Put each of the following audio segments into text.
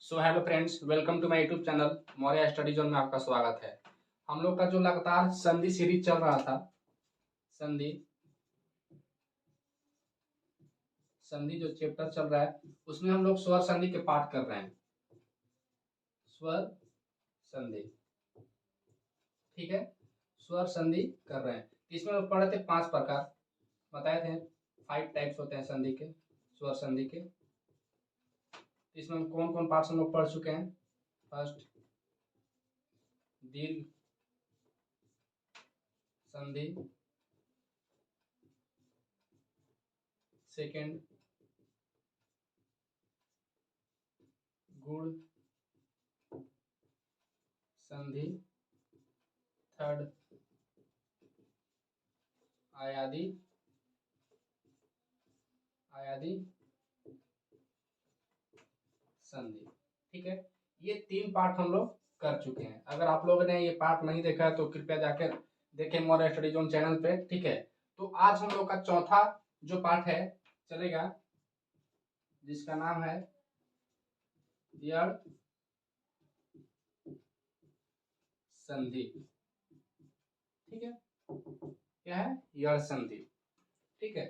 So hello friends, welcome to my YouTube channel Maurya study zone में आपका स्वागत है। हम लोग का जो लगातार संधि सीरीज चल रहा था, संधि संधि जो चैप्टर चल रहा है उसमें हम लोग स्वर संधि के पाठ कर रहे हैं। स्वर संधि, ठीक है, स्वर संधि कर रहे हैं। इसमें हम पढ़े थे 5 प्रकार, बताए थे 5 टाइप्स होते हैं संधि के, स्वर संधि के। इसमें हम कौन कौन पार्ट्स हम लोग पढ़ चुके हैं। फर्स्ट दीर्घ संधि, सेकेंड गुण संधि, थर्ड आयादी संधि, ठीक है। ये 3 पार्ट हम लोग कर चुके हैं। अगर आप लोगों ने ये पार्ट नहीं देखा है तो कृपया जाकर देखें मौर्य स्टडी जोन चैनल पे, ठीक है। तो आज हम लोग का चौथा जो पार्ट है चलेगा, जिसका नाम है यड़ संधि, ठीक है। क्या है? यड़ संधि, ठीक है।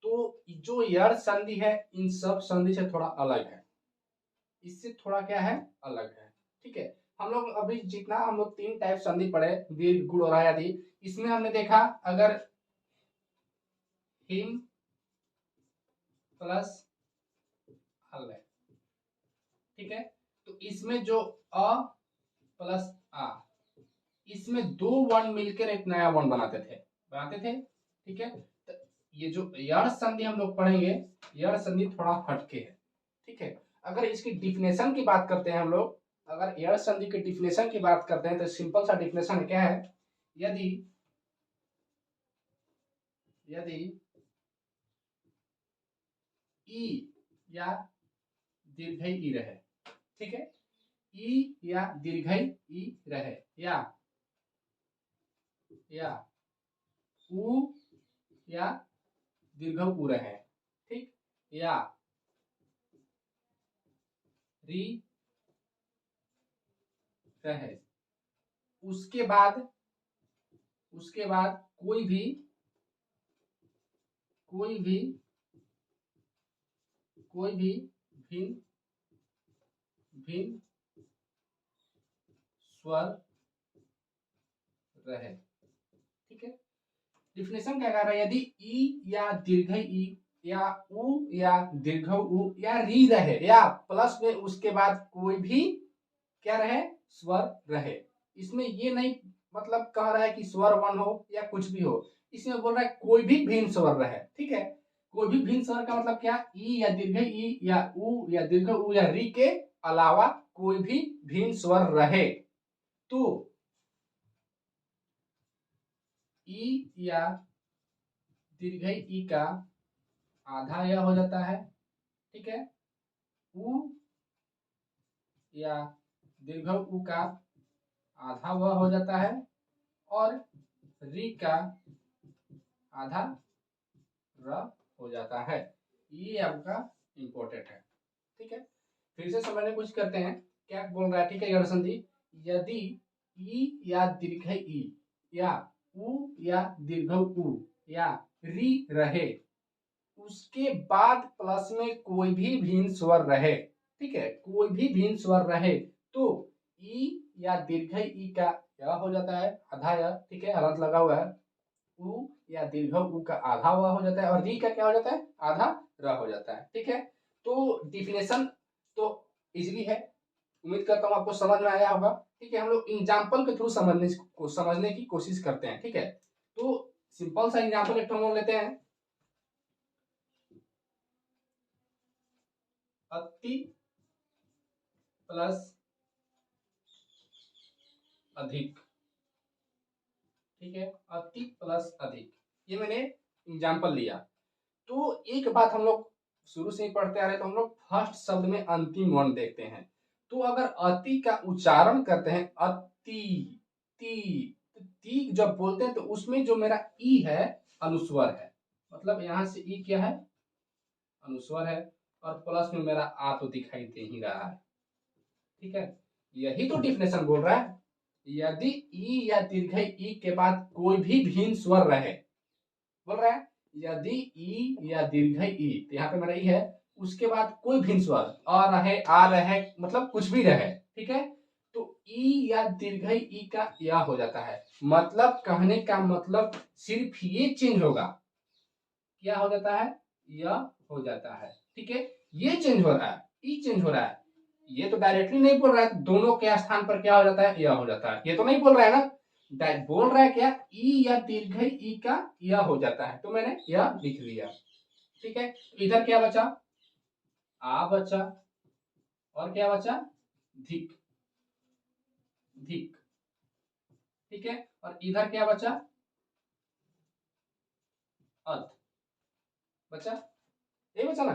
तो जो यड़ संधि है इन सब संधि से थोड़ा अलग है, इससे थोड़ा क्या है, अलग है, ठीक है। हम लोग अभी जितना हम लोग 3 टाइप संधि पढ़े, दीर्घ गुण और आयादी, इसमें हमने देखा अगर हिम प्लस हल है, ठीक है। तो इसमें जो अ प्लस आ, इसमें 2 वर्ण मिलकर एक नया वर्ण बनाते थे, ठीक है। तो ये जो यड़ संधि हम लोग पढ़ेंगे, यड़ संधि थोड़ा हटके है, ठीक है। अगर इसकी डिफिनेशन की बात करते हैं हम लोग, अगर यड़ संधि की डिफिनेशन की बात करते हैं तो सिंपल सा डिफिनेशन क्या है, यदि ई या दीर्घई ई रहे, ठीक है, ई या दीर्घई ई रहे, या उ या दीर्घ उ रहे, ठीक, या री रहे, उसके बाद कोई भी भिन्न स्वर रहे, ठीक है। डिफिनेशन क्या कह रहा है, यदि ई या दीर्घ ई या उ या दीर्घ उ या री रहे, या प्लस में उसके बाद कोई भी क्या रहे, स्वर रहे। इसमें ये नहीं मतलब कह रहा है कि स्वर वन हो या कुछ भी हो, इसमें बोल रहा है कोई भी भिन्न स्वर रहे, ठीक है। कोई भी भिन्न स्वर का मतलब क्या, ई या दीर्घ ई या उ या दीर्घ उ या री के अलावा कोई भी भिन्न स्वर रहे तो ई या दीर्घ ई का आधा यह हो जाता है, ठीक है। उ या दीर्घ उ का आधा वह हो जाता है, और री का आधा र हो जाता है। ये आपका इंपॉर्टेंट है, ठीक है। फिर से समझने की कोशिश करते हैं क्या बोल रहा है, ठीक है। यड़ संधि, यदि ई या दीर्घ ई या उ या दीर्घ उ या री रहे, उसके बाद प्लस में कोई भी भिन्न स्वर रहे, ठीक है, कोई भी भिन्न स्वर रहे तो ई या दीर्घ ई का यह हो जाता है आधा यह, ठीक है, हलंत लगा हुआ है। उ या दीर्घ उ का आधा वह हो जाता है, और री का क्या हो जाता है, आधा र हो जाता है, ठीक है। तो डिफिनेशन तो इजीली है, उम्मीद करता हूँ आपको समझ में आया होगा, ठीक है। हम लोग एग्जाम्पल के थ्रू समझने की कोशिश करते हैं, ठीक है। तो सिंपल सा एग्जाम्पल एक हम लोग लेते हैं, अति प्लस अधिक, ठीक है, अति प्लस अधिक, ये मैंने एग्जाम्पल लिया। तो एक बात हम लोग शुरू से ही पढ़ते आ रहे, तो हम लोग फर्स्ट शब्द में अंतिम वर्ण देखते हैं। तो अगर अति का उच्चारण करते हैं, अति ती, तो ती जब बोलते हैं तो उसमें जो मेरा ई है अनुस्वर है, मतलब यहां से ई क्या है, अनुस्वर है, और प्लस में मेरा आ तो दिखाई दे ही रहा है, ठीक है, यही तो डिफिनेशन बोल रहा है। यदि ई या दीर्घ ई के बाद कोई भी भिन्न स्वर रहे, बोल रहा है यदि ई या दीर्घ ई, तो यहाँ पे मेरा ई है, उसके बाद कोई भिन्न स्वर आ रहे, आ रहे, मतलब कुछ भी रहे, ठीक है, तो ई या दीर्घ ई का या हो जाता है। मतलब कहने का मतलब सिर्फ ये चेंज होगा, क्या हो जाता है, यह हो जाता है, ठीक है, ये चेंज हो रहा है, ई चेंज हो रहा है। ये तो डायरेक्टली नहीं बोल रहा है दोनों के स्थान पर क्या हो जाता है, यह हो जाता है, ये तो नहीं बोल रहा है ना, बोल रहा है क्या, ई या दीर्घ ई का यह हो जाता है, तो मैंने यह लिख लिया, ठीक है। तो इधर क्या बचा, आ बचा, और क्या बचा, धिक, धिक, ठीक है, और इधर क्या बचा, अत बचा, ये बचा ना,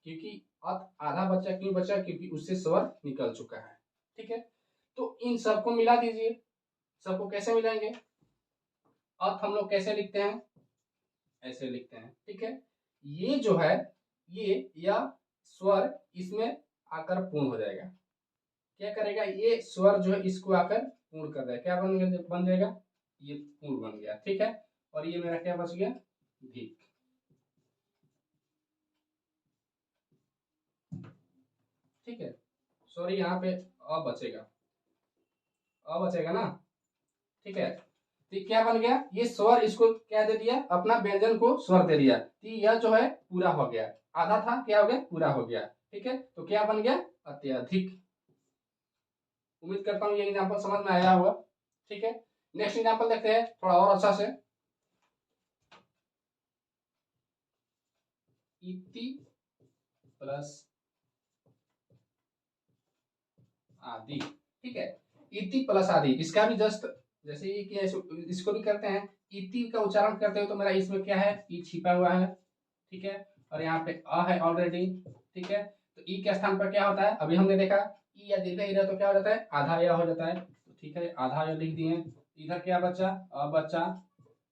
क्योंकि अत आधा बचा, क्यों बचा, क्योंकि उससे स्वर निकल चुका है, ठीक है। तो इन सबको मिला दीजिए, सबको कैसे मिलाएंगे, अत हम लोग कैसे लिखते हैं, ऐसे लिखते हैं, ठीक है। ये जो है, ये या स्वर इसमें आकर पूर्ण हो जाएगा, क्या करेगा, ये स्वर जो है इसको आकर पूर्ण कर देगा, क्या बन जाएगा, ये पूर्ण बन गया, ठीक है। और ये मेरा क्या बच गया, धिक, ठीक है। सॉरी यहाँ पे अ बचेगा, अ बचेगा ना, ठीक है। तो क्या बन गया, ये स्वर इसको क्या दे दिया, अपना व्यंजन को स्वर दे दिया, तो यह जो है पूरा हो गया, आधा था क्या हो गया, पूरा हो गया, ठीक है। तो क्या बन गया, अत्यधिक। उम्मीद करता हूँ ये एग्जाम्पल समझ में आया होगा, ठीक है। नेक्स्ट एग्जाम्पल देखते हैं थोड़ा और अच्छा से, इति प्लस आदि, ठीक है, इति प्लस आदि, इसका भी जस्ट जैसे ये किया इसको भी करते हैं, इति का उच्चारण करते हुए तो मेरा इसमें क्या है, ई छिपा हुआ है, ठीक है, और यहाँ पे अ है ऑलरेडी, ठीक है। तो ई के स्थान पर क्या होता है, अभी हमने देखा ई या दीर्घ ई तो क्या हो जाता है, आधा या हो जाता है, तो ठीक है, आधा या लिख दिए। इधर क्या बचा, अ बचा,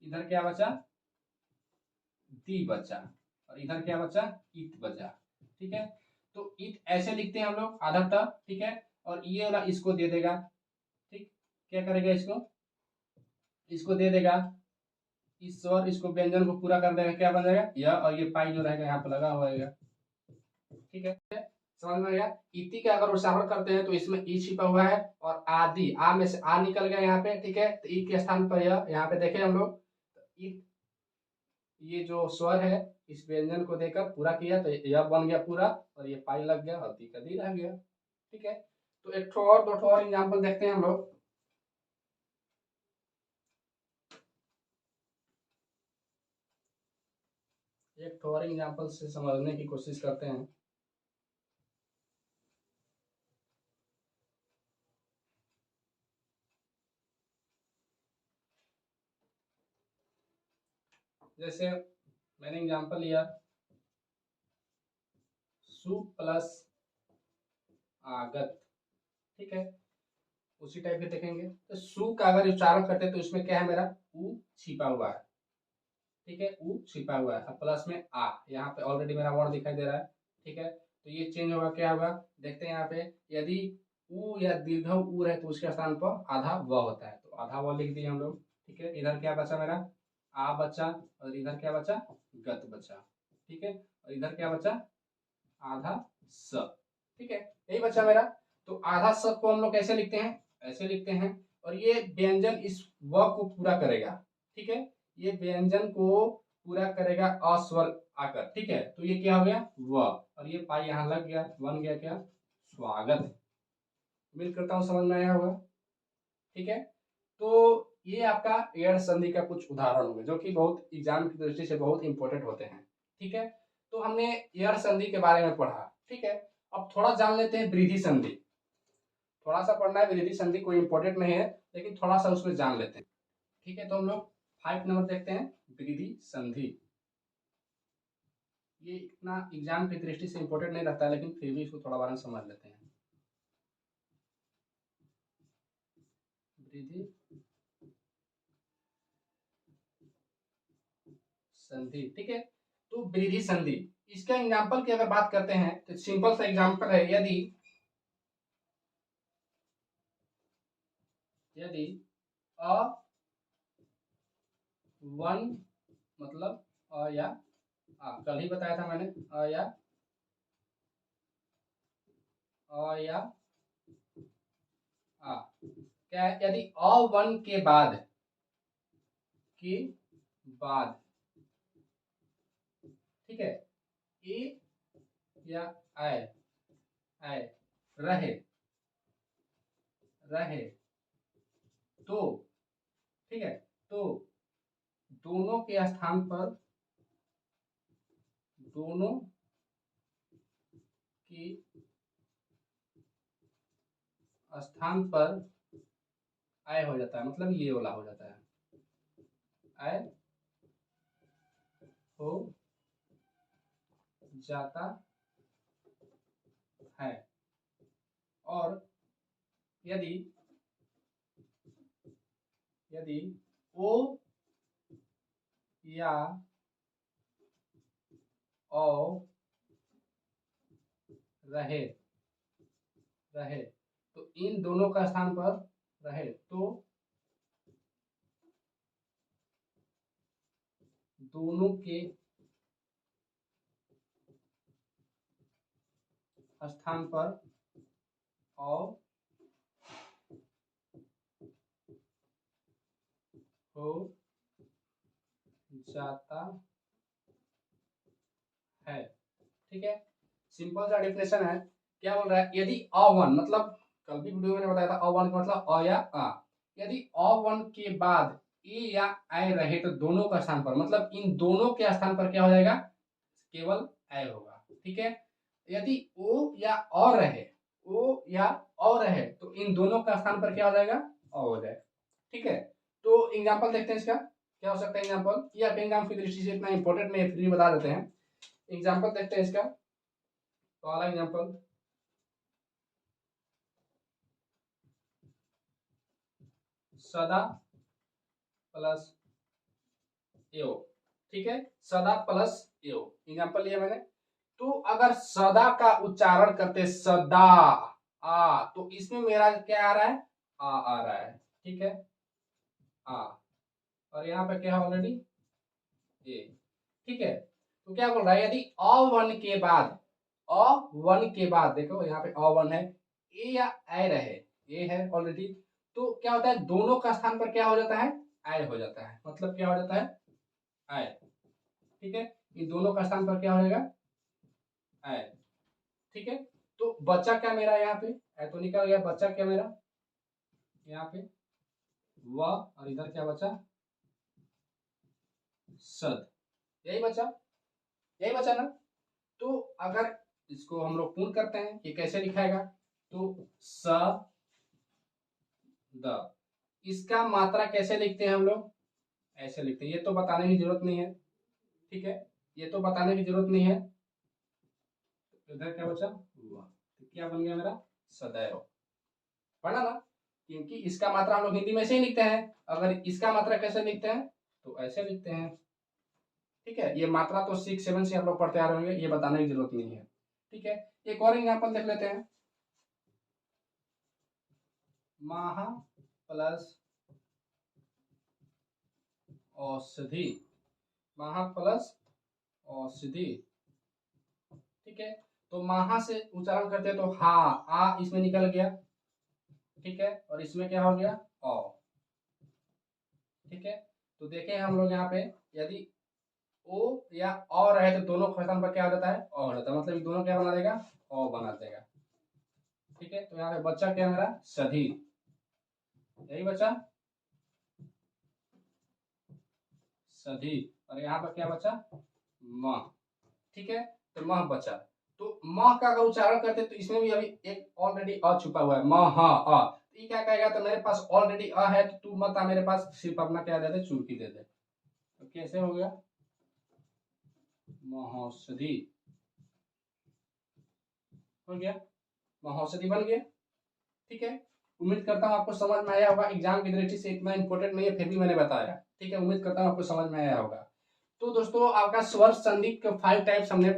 इधर क्या बचा, दी बचा, और इधर क्या बचा, इत बचा, ठीक है। तो इत ऐसे लिखते हैं हम लोग आधा तक, ठीक है, और ये वाला इसको दे देगा, ठीक, क्या करेगा, इसको इसको दे देगा, इस स्वर इसको व्यंजन को पूरा कर देगा, क्या बन जाएगा, यह, और ये पाई जो रहेगा यहाँ पे लगा हुआ है, ठीक है, समझ में गया। इति का अगर उच्चारण करते हैं तो इसमें ई छिपा हुआ है, और आदि, आ में से आ निकल गया यहाँ पे, ठीक है, तो ई के स्थान पर यह, यहाँ पे देखे हम लोग, ये जो स्वर है इस व्यंजन को देकर पूरा किया, तो यह बन गया पूरा, और ये पाई लग गया, और दी का दी रह गया, ठीक है। तो एक ठो और, दो ठो और एग्जाम्पल देखते हैं हम लोग, एक ठो और एग्जाम्पल से समझने की कोशिश करते हैं। जैसे मैंने एग्जाम्पल लिया, सु प्लस आगत, ठीक है, उसी टाइप के देखेंगे, तो सु का अगर उच्चारण करते हैं तो इसमें क्या है, मेरा उ छिपा हुआ है, ठीक है, उ छिपा हुआ है, अब प्लस में आ, यहाँ पे ऑलरेडी मेरा वर्ड दिखाई दे रहा है, ठीक है। तो ये चेंज होगा, क्या होगा, देखते हैं यहाँ पे, यदि उ या दीर्घ उ रहे तो उसके स्थान पर आधा व होता है, तो आधा व लिख दिए हम लोग, ठीक है। इधर क्या बचा मेरा, आ बचा, और इधर क्या बचा, गत बचा, ठीक है, और इधर क्या बचा, आधा स, ठीक है, यही बचा मेरा। तो आधा स को हम लोग कैसे लिखते हैं, ऐसे लिखते हैं, और ये व्यंजन इस व को पूरा करेगा, ठीक है, ये व्यंजन को पूरा करेगा अस्वर आकर, ठीक है। तो ये क्या हो गया, व, और ये पाई यहाँ लग गया, बन गया क्या, स्वागत। उम्मीद करता हूँ समझ में आया होगा, ठीक है। तो ये आपका एयर संधि का कुछ उदाहरण होंगे जो कि बहुत एग्जाम की दृष्टि से बहुत इंपॉर्टेंट होते हैं, ठीक है। तो हमने एयर संधि के बारे में पढ़ा, ठीक है। अब थोड़ा जान लेते हैं वृद्धि संधि, थोड़ा सा पढ़ना है, वृद्धि संधि कोई इंपॉर्टेंट नहीं है, लेकिन थोड़ा सा उसमें जान लेते हैं, ठीक है। तो हम लोग 5 नंबर देखते हैं, वृद्धि संधि। ये इतना एग्जाम की दृष्टि से इंपॉर्टेंट नहीं रहता है, लेकिन फिर भी इसको थोड़ा बार समझ लेते हैं। वृद्धि संधि, ठीक है। तो वृद्धि संधि, इसका एग्जाम्पल की अगर बात करते हैं तो सिंपल सा एग्जाम्पल है, यदि यदि अ वन मतलब अ या आ, कल ही बताया था मैंने, अ या आ, क्या है, यदि अ वन के बाद ठीक है ए या आय आय रहे रहे तो ठीक है, तो दोनों के स्थान पर, दोनों के स्थान पर आय हो जाता है, मतलब ये वाला हो जाता है, आय हो जाता है। और यदि यदि ओ या ओ रहे रहे तो इन दोनों का स्थान पर रहे तो दोनों के स्थान पर औ हो जाता है। ठीक है, सिंपल सा डेफिनेशन है। क्या बोल रहा है, यदि अ1 मतलब कल भी वीडियो में बताया था, अ1 का मतलब अ या आ, यदि अ1 के बाद ए या आई रहे तो दोनों का स्थान पर, मतलब इन दोनों के स्थान पर क्या हो जाएगा, केवल आई होगा। ठीक है, यदि ओ या अ रहे, ओ या अ रहे तो इन दोनों का स्थान पर क्या हो जाएगा, अ हो जाएगा। ठीक है, तो एग्जाम्पल देखते हैं इसका क्या हो सकता है। एग्जाम्पल या एग्जाम की दृष्टि से इतना इंपॉर्टेंट नहीं है, फिर भी बता देते हैं। एग्जाम्पल देखते हैं इसका। पहला एग्जाम्पल, सदा प्लस एओ। ठीक है, सदा प्लस एओ एग्जाम्पल लिया मैंने। तो अगर सदा का उच्चारण करते सदा आ, तो इसमें मेरा क्या आ रहा है, आ रहा है। ठीक है, आ, और यहाँ पे क्या है ऑलरेडी ए। ठीक है, तो क्या बोल रहा है, यदि अ वन के बाद, अ वन के बाद देखो यहाँ पे अ वन है, ए या ए रहे, ए है ऑलरेडी, तो क्या होता है दोनों का स्थान पर क्या हो जाता है, आय हो जाता है, मतलब क्या हो जाता है, आय। ठीक है, इन दोनों का स्थान पर क्या हो जाएगा, आय। ठीक है, तो बच्चा क्या मेरा यहाँ पे, आय तो निकल गया, बच्चा क्या मेरा यहाँ पे वह, और इधर क्या बचा, सद। यही बचा, यही बचा ना। तो अगर इसको हम लोग पूर्ण करते हैं, ये कैसे लिखाएगा, तो स द, इसका मात्रा कैसे लिखते हैं हम लोग, ऐसे लिखते हैं, ये तो बताने की जरूरत नहीं है। ठीक है, ये तो बताने की जरूरत नहीं है। इधर क्या बचा हुआ, तो क्या बन गया मेरा, सदैव। पढ़ा ना, क्योंकि इसका मात्रा हम लोग हिंदी में ऐसे ही लिखते हैं, अगर इसका मात्रा कैसे लिखते हैं तो ऐसे लिखते हैं। ठीक है, ये मात्रा तो 6-7 से हम लोग पढ़ते आ रहे होंगे, ये बताने की जरूरत नहीं है। ठीक है, एक और एग्जाम्पल देख लेते हैं। महा प्लस औषधि, महा प्लस औषधि। ठीक है, तो महा से उच्चारण करते हैं तो हा, आ इसमें निकल गया। ठीक है, और इसमें क्या हो गया, औ। ठीक है, तो देखें हम लोग यहाँ पे, यदि ओ या औ रहे तो दोनों स्थान पर क्या हो जाता है, अ हो जाता है, मतलब दोनों क्या बना देगा, अ बना देगा। ठीक है, तो यहाँ पे बच्चा क्या मेरा, सधी। यही बचा सधी, और यहाँ पर क्या बचा, म। ठीक है, तो मह बचा। तो मह का अगर उच्चारण करते तो इसमें भी अभी एक ऑलरेडी अ छुपा हुआ है, म ह अ, तो ये क्या कहेगा, तो मेरे पास ऑलरेडी अ है, तो तू मत आ मेरे पास, सिर्फ अपना क्या दे दे, चुटकी दे दे। तो कैसे हो गया, महौषधि हो गया, महौषधि बन गया। ठीक है, उम्मीद करता हूँ आपको समझ में आया होगा, एग्जाम की दृष्टि से इतना इंपॉर्टेंट नहीं है, फिर भी मैंने बताया। ठीक है, उम्मीद करता हूँ आपको समझ में आया होगा। तो दोस्तों आपका स्वर संधि के 5 टाइप्स हमने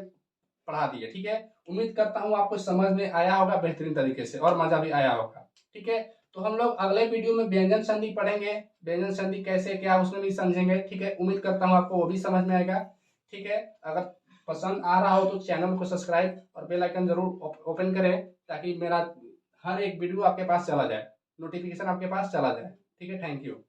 पढ़ा दिए। ठीक है, उम्मीद करता हूँ आपको समझ में आया होगा बेहतरीन तरीके से, और मजा भी आया होगा। ठीक है, तो तो हम लोग अगले वीडियो में व्यंजन संधि पढ़ेंगे, व्यंजन संधि कैसे क्या उसमें भी समझेंगे। ठीक है, उम्मीद करता हूँ आपको वो भी समझ में आएगा। ठीक है, अगर पसंद आ रहा हो तो चैनल को सब्सक्राइब और बेल आइकन जरूर ओपन करें, ताकि मेरा हर एक वीडियो आपके पास चला जाए, नोटिफिकेशन आपके पास चला जाए। ठीक है, थैंक यू।